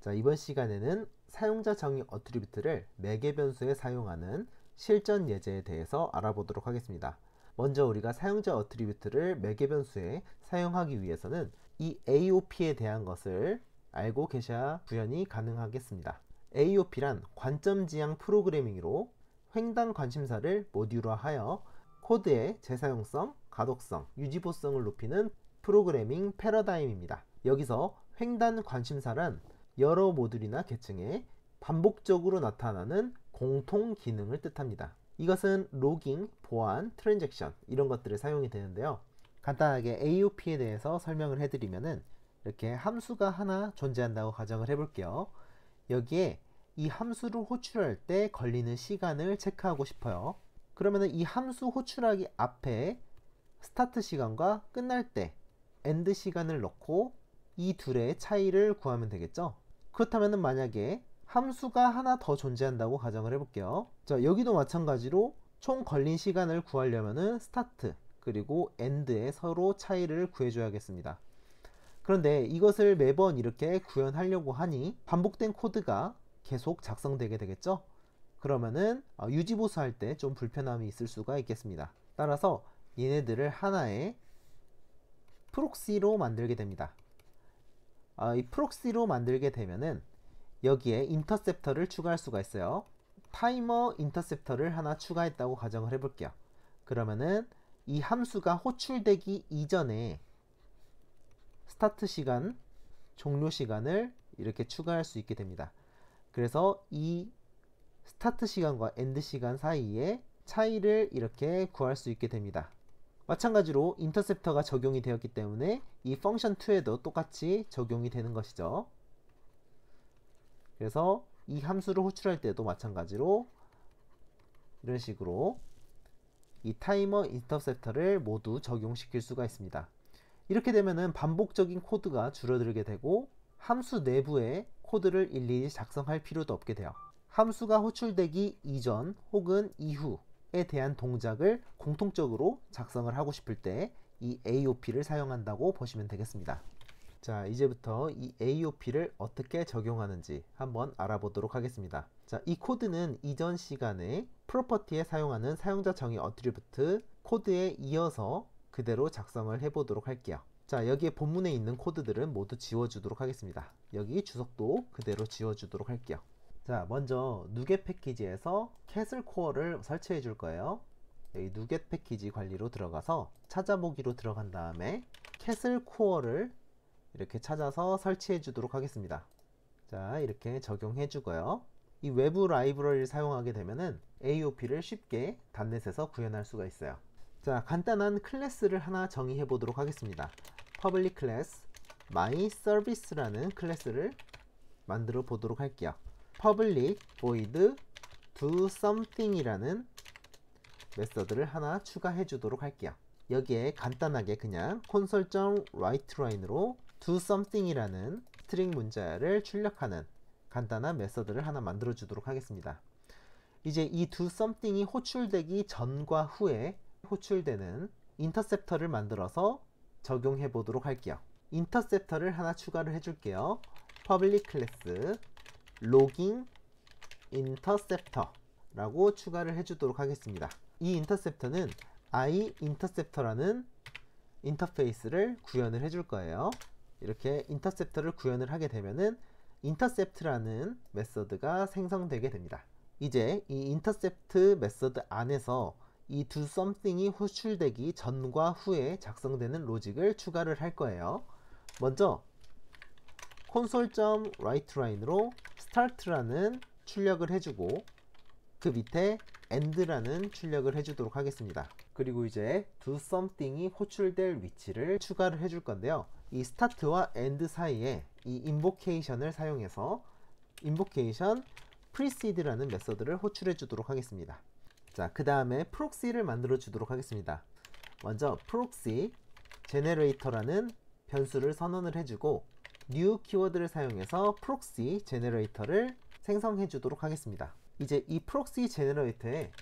자, 이번 시간에는 사용자 정의 어트리뷰트를 매개 변수에 사용하는 실전 예제에 대해서 알아보도록 하겠습니다. 먼저 우리가 사용자 어트리뷰트를 매개 변수에 사용하기 위해서는 이 AOP에 대한 것을 알고 계셔야 구현이 가능하겠습니다. AOP란 관점 지향 프로그래밍으로 횡단 관심사를 모듈화하여 코드의 재사용성, 가독성, 유지보성을 높이는 프로그래밍 패러다임입니다. 여기서 횡단 관심사란 여러 모듈이나 계층에 반복적으로 나타나는 공통 기능을 뜻합니다. 이것은 로깅, 보안, 트랜잭션 이런 것들을 사용이 되는데요. 간단하게 AOP에 대해서 설명을 해드리면은 이렇게 함수가 하나 존재한다고 가정을 해볼게요. 여기에 이 함수를 호출할 때 걸리는 시간을 체크하고 싶어요. 그러면은 이 함수 호출하기 앞에 스타트 시간과 끝날 때 엔드 시간을 넣고 이 둘의 차이를 구하면 되겠죠. 그렇다면 만약에 함수가 하나 더 존재한다고 가정을 해볼게요. 자, 여기도 마찬가지로 총 걸린 시간을 구하려면은 스타트 그리고 엔드에 서로 차이를 구해줘야겠습니다. 그런데 이것을 매번 이렇게 구현하려고 하니 반복된 코드가 계속 작성되게 되겠죠. 그러면은 유지보수 할 때 좀 불편함이 있을 수가 있겠습니다. 따라서 얘네들을 하나의 프록시로 만들게 됩니다. 이 프록시로 만들게 되면은 여기에 인터셉터를 추가할 수가 있어요. 타이머 인터셉터를 하나 추가했다고 가정을 해볼게요. 그러면은 이 함수가 호출되기 이전에 스타트 시간, 종료 시간을 이렇게 추가할 수 있게 됩니다. 그래서 이 스타트 시간과 엔드 시간 사이에 차이를 이렇게 구할 수 있게 됩니다. 마찬가지로 인터셉터가 적용이 되었기 때문에 이 펑션2에도 똑같이 적용이 되는 것이죠. 그래서 이 함수를 호출할 때도 마찬가지로 이런 식으로 이 타이머 인터셉터를 모두 적용시킬 수가 있습니다. 이렇게 되면은 반복적인 코드가 줄어들게 되고 함수 내부에 코드를 일일이 작성할 필요도 없게 돼요. 함수가 호출되기 이전 혹은 이후에 대한 동작을 공통적으로 작성을 하고 싶을 때 이 AOP를 사용한다고 보시면 되겠습니다. 자, 이제부터 이 AOP를 어떻게 적용하는지 한번 알아보도록 하겠습니다. 자, 이 코드는 이전 시간에 프로퍼티에 사용하는 사용자 정의 어트리뷰트 코드에 이어서 그대로 작성을 해보도록 할게요. 자, 여기에 본문에 있는 코드들은 모두 지워주도록 하겠습니다. 여기 주석도 그대로 지워주도록 할게요. 자, 먼저 누겟 패키지에서 캐슬 코어를 설치해 줄 거예요. 여기 누겟 패키지 관리로 들어가서 찾아보기로 들어간 다음에 캐슬 코어를 이렇게 찾아서 설치해 주도록 하겠습니다. 자, 이렇게 적용해 주고요. 이 외부 라이브러리를 사용하게 되면은 AOP를 쉽게 단넷에서 구현할 수가 있어요. 자, 간단한 클래스를 하나 정의해 보도록 하겠습니다. Public class myService라는 클래스를 만들어 보도록 할게요. Public void doSomething 이라는 메서드를 하나 추가해 주도록 할게요. 여기에 간단하게 그냥 console.writeLine으로 doSomething 이라는 스트링 문자를 출력하는 간단한 메서드를 하나 만들어 주도록 하겠습니다. 이제 이 doSomething이 호출되기 전과 후에 호출되는 인터셉터를 만들어서 적용해 보도록 할게요. 인터셉터를 하나 추가를 해줄게요. Public class logging interceptor 라고 추가를 해주도록 하겠습니다. 이 인터셉터는 iInterceptor라는 인터페이스를 구현을 해줄 거예요. 이렇게 인터셉터를 구현을 하게 되면은 intercept라는 메서드가 생성되게 됩니다. 이제 이 intercept 메서드 안에서 이 doSomething이 호출되기 전과 후에 작성되는 로직을 추가를 할 거예요. 먼저 console.writeLine으로 start라는 출력을 해주고 그 밑에 end라는 출력을 해주도록 하겠습니다. 그리고 이제 doSomething이 호출될 위치를 추가를 해줄 건데요. 이 start와 end 사이에 이 invocation을 사용해서 invocation precede라는 메서드를 호출해 주도록 하겠습니다. 자, 그 다음에 proxy를 만들어 주도록 하겠습니다. 먼저 proxy generator라는 변수를 선언을 해주고 new 키워드를 사용해서 proxy generator를 생성해 주도록 하겠습니다. 이제 이 proxy generator에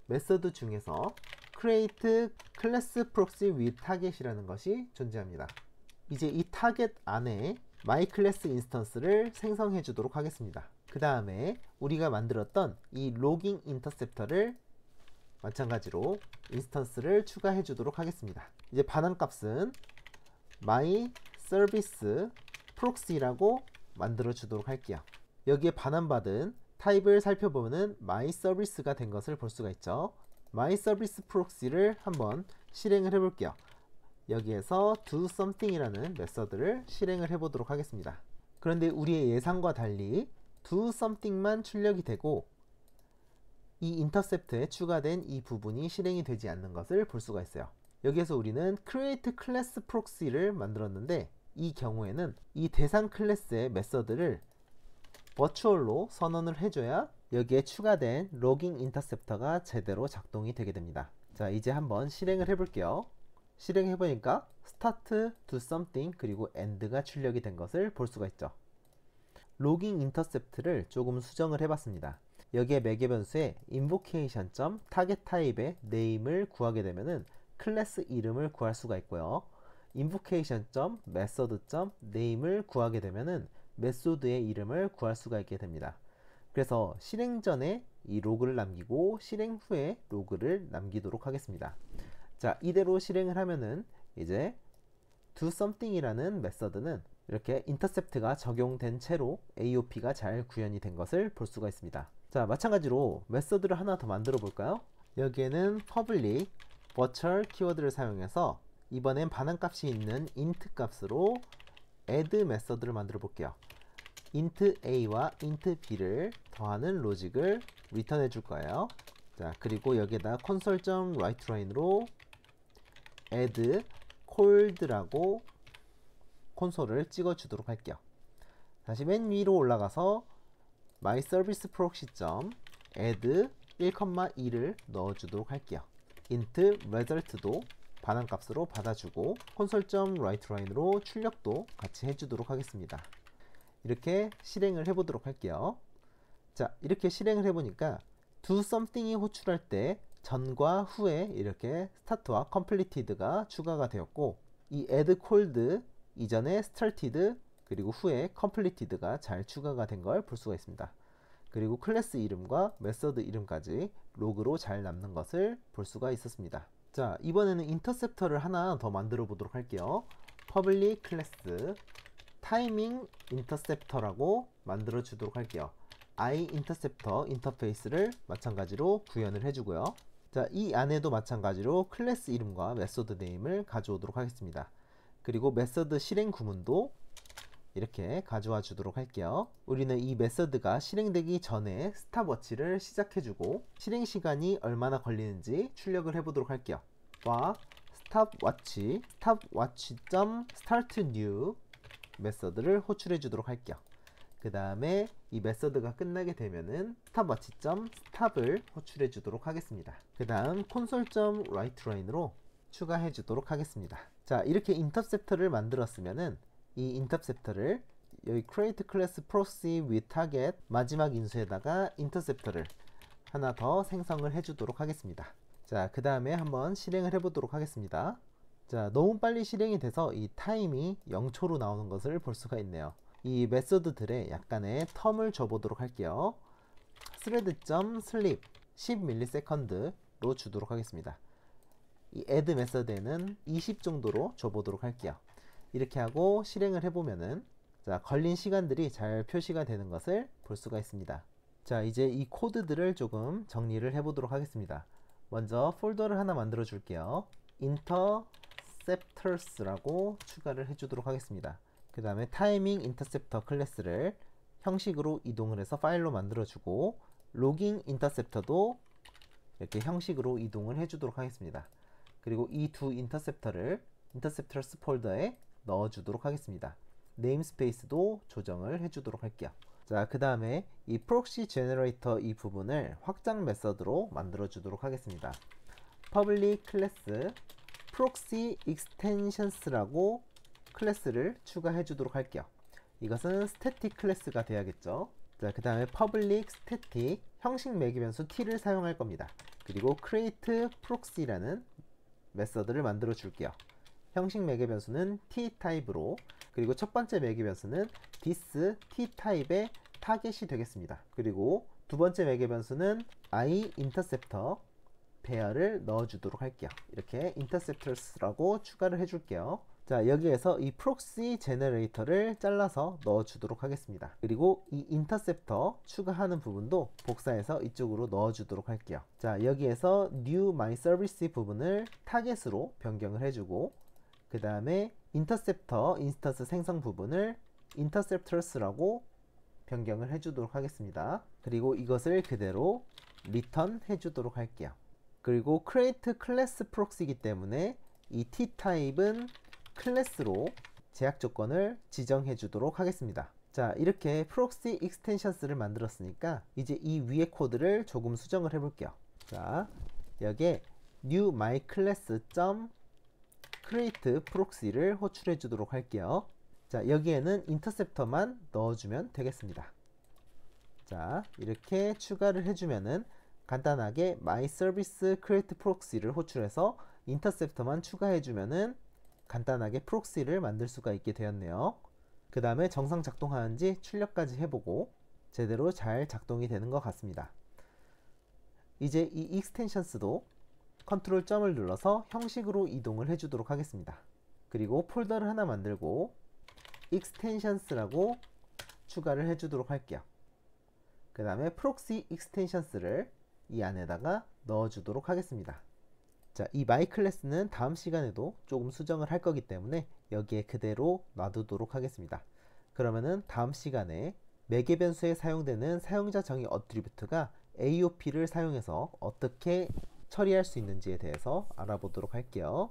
메서드 중에서 create class proxy with target이라는 것이 존재합니다. 이제 이 타겟 안에 myClass 인스턴스를 생성해 주도록 하겠습니다. 그 다음에 우리가 만들었던 이 로깅 인터셉터를 마찬가지로 인스턴스를 추가해 주도록 하겠습니다. 이제 반환값은 myServiceProxy라고 만들어 주도록 할게요. 여기에 반환받은 타입을 살펴보면 myService가 된 것을 볼 수가 있죠. myServiceProxy를 한번 실행을 해 볼게요. 여기에서 doSomething이라는 메서드를 실행을 해 보도록 하겠습니다. 그런데 우리의 예상과 달리 doSomething만 출력이 되고 이 인터셉트에 추가된 이 부분이 실행이 되지 않는 것을 볼 수가 있어요. 여기에서 우리는 create class proxy를 만들었는데 이 경우에는 이 대상 클래스의 메서드를 virtual로 선언을 해줘야 여기에 추가된 logging 인터셉터가 제대로 작동이 되게 됩니다. 자, 이제 한번 실행을 해볼게요. 실행해보니까 start do something 그리고 end가 출력이 된 것을 볼 수가 있죠. logging 인터셉트를 조금 수정을 해봤습니다. 여기에 매개 변수에 invocation.target 타입의 name을 구하게 되면은 클래스 이름을 구할 수가 있고요. invocation.method.name을 구하게 되면은 메소드의 이름을 구할 수가 있게 됩니다. 그래서 실행 전에 이 로그를 남기고 실행 후에 로그를 남기도록 하겠습니다. 자, 이대로 실행을 하면은 이제 doSomething이라는 메서드는 이렇게 인터셉트가 적용된 채로 AOP가 잘 구현이 된 것을 볼 수가 있습니다. 자, 마찬가지로 메서드를 하나 더 만들어 볼까요? 여기에는 public virtual 키워드를 사용해서 이번엔 반환값이 있는 int 값으로 add 메서드를 만들어 볼게요. int a와 int b를 더하는 로직을 리턴해 줄 거예요. 자, 그리고 여기에다 console.writeLine으로 add cold라고 콘솔을 찍어 주도록 할게요. 다시 맨 위로 올라가서 myServiceProxy.add 1,2를 넣어 주도록 할게요. int result도 반환값으로 받아주고 console.writeLine으로 출력도 같이 해주도록 하겠습니다. 이렇게 실행을 해보도록 할게요. 자, 이렇게 실행을 해보니까 doSomething이 호출할 때 전과 후에 이렇게 start와 completed가 추가가 되었고 이 add cold 이전에 started 그리고 후에 completed가 잘 추가가 된 걸 볼 수가 있습니다. 그리고 클래스 이름과 메서드 이름까지 로그로 잘 남는 것을 볼 수가 있었습니다. 자, 이번에는 인터셉터를 하나 더 만들어 보도록 할게요. public class timing interceptor라고 만들어 주도록 할게요. iInterceptor 인터페이스를 마찬가지로 구현을 해주고요. 자, 이 안에도 마찬가지로 클래스 이름과 메소드 네임을 가져오도록 하겠습니다. 그리고 메서드 실행 구문도 이렇게 가져와 주도록 할게요. 우리는 이 메서드가 실행되기 전에 스탑워치를 시작해주고 실행 시간이 얼마나 걸리는지 출력을 해보도록 할게요. stopwatch.startNew 메서드를 호출해 주도록 할게요. 그 다음에 이 메서드가 끝나게 되면은 stopwatch.stop을 호출해 주도록 하겠습니다. 그 다음 console.writeLine으로 추가해 주도록 하겠습니다. 자, 이렇게 인터셉터를 만들었으면은 이 인터셉터를 여기 create class proxy with target 마지막 인수에다가 인터셉터를 하나 더 생성을 해 주도록 하겠습니다. 자, 그 다음에 한번 실행을 해 보도록 하겠습니다. 자, 너무 빨리 실행이 돼서 이 타임이 0초로 나오는 것을 볼 수가 있네요. 이 메소드들에 약간의 텀을 줘 보도록 할게요. thread.sleep 10ms로 주도록 하겠습니다. 이 add 메서드에는 20 정도로 줘 보도록 할게요. 이렇게 하고 실행을 해보면은 자, 걸린 시간들이 잘 표시가 되는 것을 볼 수가 있습니다. 자, 이제 이 코드들을 조금 정리를 해보도록 하겠습니다. 먼저 폴더를 하나 만들어 줄게요. interceptors라고 추가를 해주도록 하겠습니다. 그 다음에 timing interceptor 클래스를 형식으로 이동을 해서 파일로 만들어주고 logging interceptor도 이렇게 형식으로 이동을 해주도록 하겠습니다. 그리고 이 두 인터셉터를 interceptors 폴더에 넣어주도록 하겠습니다. 네임스페이스도 조정을 해주도록 할게요. 자, 그 다음에 이 proxy generator 이 부분을 확장 메서드로 만들어 주도록 하겠습니다. public class proxy extensions라고 클래스를 추가해 주도록 할게요. 이것은 static 클래스가 돼야겠죠. 자, 그 다음에 public static 형식 매개 변수 t를 사용할 겁니다. 그리고 create proxy라는 메서드를 만들어 줄게요. 형식 매개 변수는 t 타입으로 그리고 첫 번째 매개 변수는 this t타입의 타겟이 되겠습니다. 그리고 두 번째 매개 변수는 I interceptor 배열을 넣어주도록 할게요. 이렇게 interceptors라고 추가를 해줄게요. 자, 여기에서 이 proxy generator를 잘라서 넣어주도록 하겠습니다. 그리고 이 interceptor 추가하는 부분도 복사해서 이쪽으로 넣어주도록 할게요. 자, 여기에서 new my service 부분을 타겟으로 변경을 해주고, 그 다음에 interceptor 인스턴스 생성 부분을 interceptors라고 변경을 해주도록 하겠습니다. 그리고 이것을 그대로 return 해주도록 할게요. 그리고 create class proxy이기 때문에 이 t타입은 클래스로 제약 조건을 지정해 주도록 하겠습니다. 자, 이렇게 proxy extensions를 만들었으니까 이제 이 위에 코드를 조금 수정을 해 볼게요. 자, 여기에 new my class create proxy를 호출해 주도록 할게요. 자, 여기에는 인터셉터만 넣어주면 되겠습니다. 자, 이렇게 추가를 해주면은 간단하게 my service create proxy를 호출해서 인터셉터만 추가해주면은 간단하게 프록시를 만들 수가 있게 되었네요. 그 다음에 정상 작동하는지 출력까지 해보고 제대로 잘 작동이 되는 것 같습니다. 이제 이 익스텐션스도 컨트롤 점을 눌러서 형식으로 이동을 해주도록 하겠습니다. 그리고 폴더를 하나 만들고 extensions라고 추가를 해주도록 할게요. 그 다음에 proxy extensions를 이 안에다가 넣어주도록 하겠습니다. 자, 이 my 클래스는 다음 시간에도 조금 수정을 할 거기 때문에 여기에 그대로 놔두도록 하겠습니다. 그러면은 다음 시간에 매개 변수에 사용되는 사용자 정의 어트리뷰트가 AOP를 사용해서 어떻게 처리할 수 있는지에 대해서 알아보도록 할게요.